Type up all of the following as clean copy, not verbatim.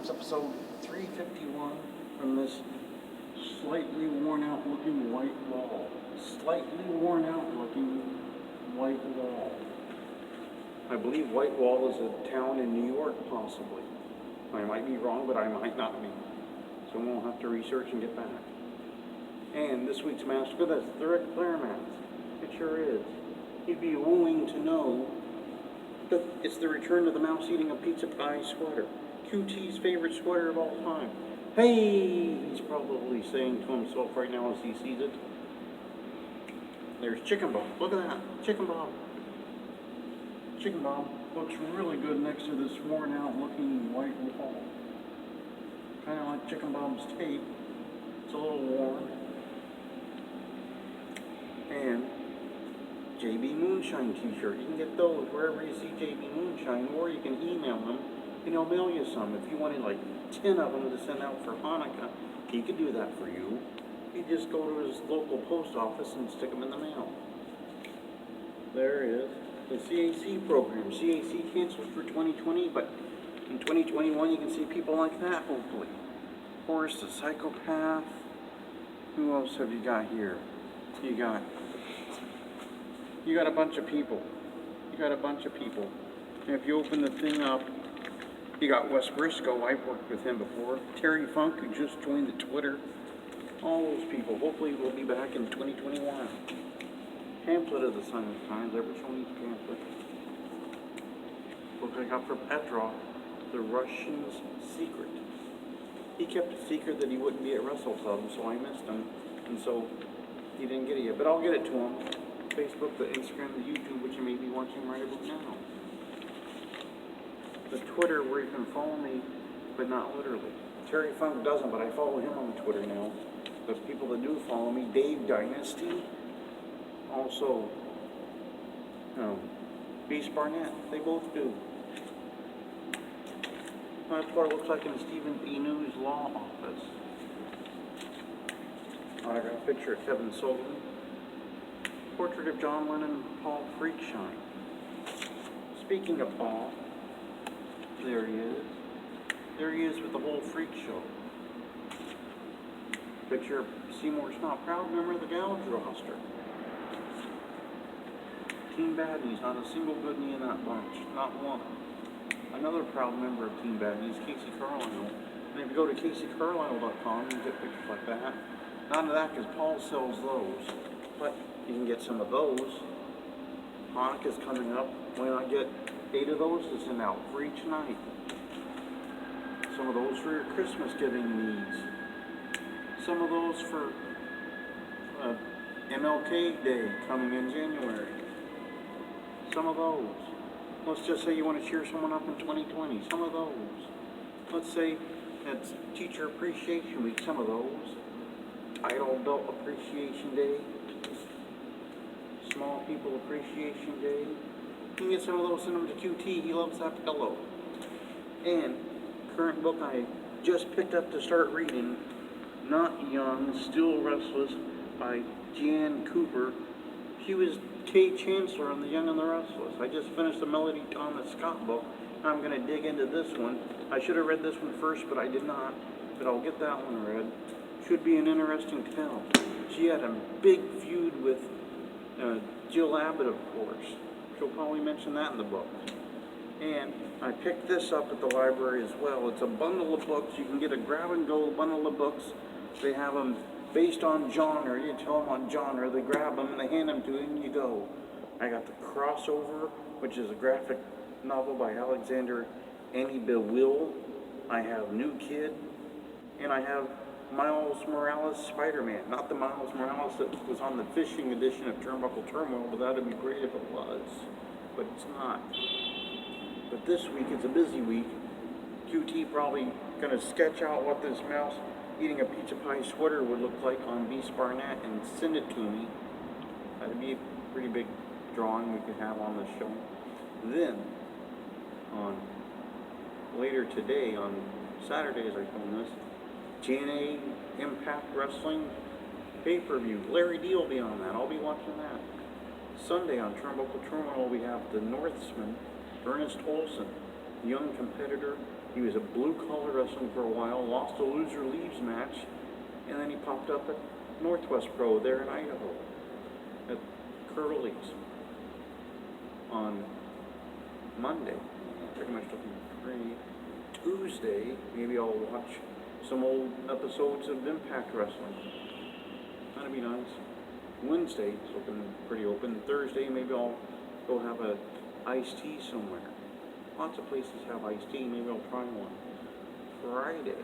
It's episode 351 from this slightly worn out looking white wall. Slightly worn out looking white wall. I believe Whitewall is a town in New York, possibly. I might be wrong, but I might not be. So we'll have to research and get back. And this week's mask, look at this, the Ric Flair mask. It sure is. You'd be willing to know that it's the return of the mouse eating a pizza pie sweater. QT's favorite sweater of all time. Hey, he's probably saying to himself right now as he sees it. There's Chicken Bob. Look at that. Chicken Bob. Chicken Bob looks really good next to this worn out looking white wall. Kind of like Chicken Bob's tape. It's a little worn. And JB Moonshine t-shirt. You can get those wherever you see JB Moonshine, or you can email him and he'll mail you some. If you wanted like 10 of them to send out for Hanukkah, he could do that for you. You just go to his local post office and stick them in the mail. There is the CAC program. CAC canceled for 2020, but in 2021 you can see people like that, hopefully. Horace the Psychopath. Who else have you got here? You got a bunch of people. You got a bunch of people. And if you open the thing up, you got Wes Briscoe. I've worked with him before. Terry Funk, who just joined the Twitter. All those people. Hopefully we'll be back in 2021. Pamphlet of the Sign of the Times. Every show needs pamphlet. Book I got for Petrov, The Russian's Secret. He kept a secret that he wouldn't be at Wrestle Club, so I missed him. And so he didn't get it yet. But I'll get it to him. Facebook, the Instagram, the YouTube, which you may be watching right about now. The Twitter, where you can follow me, but not literally. Terry Funk doesn't, but I follow him on Twitter now. Those people that do follow me, Dave Dynasty, also Beast Barnett, they both do. That's what it looks like in Stephen P. News' law office. I got a picture of Kevin Sullivan. Portrait of John Lennon, Paul Freakshine. Speaking of Paul, there he is. There he is with the whole freak show. Picture of Seymour Snot, proud member of the Gouge roster. Team Baddies, not a single good knee in that bunch, not one. Another proud member of Team Baddies, Casey Carlisle. And if you go to CaseyCarlisle.com, you get pictures like that. None of that because Paul sells those. But you can get some of those. Hanukkah's coming up. Why not get 8 of those to send out for each night? Some of those for your Christmas giving needs. Some of those for MLK Day coming in January. Some of those. Let's just say you want to cheer someone up in 2020. Some of those. Let's say it's Teacher Appreciation Week. Some of those. Idle Adult Appreciation Day. Small People Appreciation Day. You can get some of those, send them to QT. He loves that pillow. And current book I just picked up to start reading, Not Young, Still Restless, by Jan Cooper. She was Kay Chancellor on The Young and the Restless. I just finished the Melody Thomas Scott book. I'm going to dig into this one. I should have read this one first, but I did not. But I'll get that one read. Should be an interesting tale. She had a big feud with Jill Abbott, of course. She'll probably mention that in the book. And I picked this up at the library as well. It's a bundle of books. You can get a grab-and-go bundle of books. They have them based on genre. You tell them on genre. They grab them and they hand them to you and you go. I got The Crossover, which is a graphic novel by Alexander Annie Bewill. I have New Kid. And I have Miles Morales Spider-Man. Not the Miles Morales that was on the fishing edition of Turnbuckle Turmoil, but that would be great if it was. But it's not. But this week, it's a busy week. QT probably going to sketch out what this mouse eating a pizza pie sweater would look like on Beast Barnett and send it to me. That'd be a pretty big drawing we could have on the show. Then, later today, on Saturday as I film this, TNA Impact Wrestling pay-per-view. Larry D will be on that. I'll be watching that. Sunday on Turnbuckle Terminal we have the Northsman, Ernest Olson, young competitor, He was a blue-collar wrestling for a while, lost a loser leaves match, and then he popped up at Northwest Pro there in Idaho at Curly's on Monday. Pretty much looking free. Tuesday, maybe I'll watch some old episodes of Impact Wrestling. That'd be nice. Wednesday, it's looking pretty open. Thursday, maybe I'll go have a iced tea somewhere. Lots of places have iced tea. Maybe I'll try one. Friday,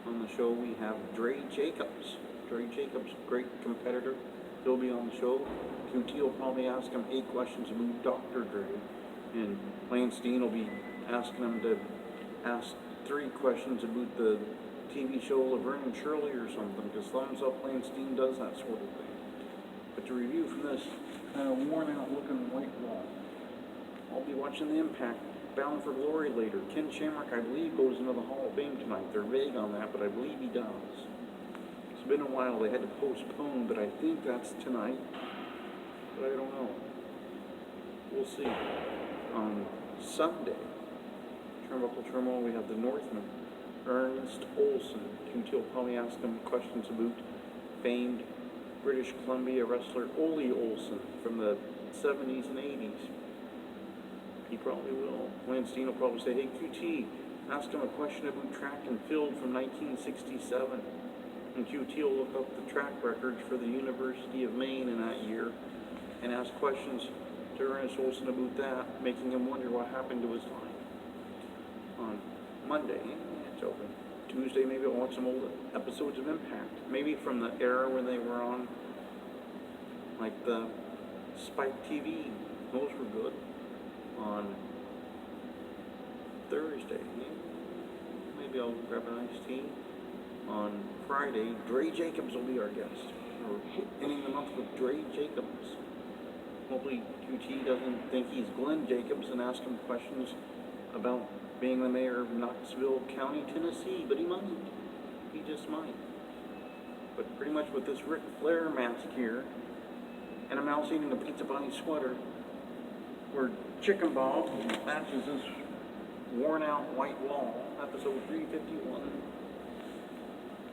on the show we have Dre Jacobs. Dre Jacobs, great competitor. He'll be on the show. QT will probably ask him 8 questions about Dr. Dre. And Lance Dean will be asking him to ask 3 questions about the TV show Laverne and Shirley or something, because Thumbs Up Lance Dean does that sort of thing. But to review from this kind of worn out looking white wall, I'll be watching the Impact Bound for Glory later. Ken Shamrock, I believe, goes into the Hall of Fame tonight. They're vague on that, but I believe he does. It's been a while. They had to postpone, but I think that's tonight. But I don't know. We'll see. On Sunday, Turnbuckle Turmoil, we have the Northman, Ernest Olson. QT will probably ask him questions about famed British Columbia wrestler Ole Olson from the 70s and 80s. He probably will. Lance Dean will probably say, hey QT, ask him a question about track and field from 1967. And QT will look up the track records for the University of Maine in that year and ask questions to Ernest Olson about that, making him wonder what happened to his life. On Monday, it's open. Tuesday, maybe I'll watch some old episodes of Impact. Maybe from the era when they were on, like the Spike TV. Those were good. On Thursday, maybe I'll grab an iced tea. On Friday, Dre Jacobs will be our guest. We're ending the month with Dre Jacobs. Hopefully QT doesn't think he's Glenn Jacobs and ask him questions about being the mayor of Knoxville County, Tennessee, but he might. He just might. But pretty much with this Ric Flair mask here, and I'm now seeing a Pizza Bunny sweater, where Chicken Ball matches this worn out white wall, episode 351.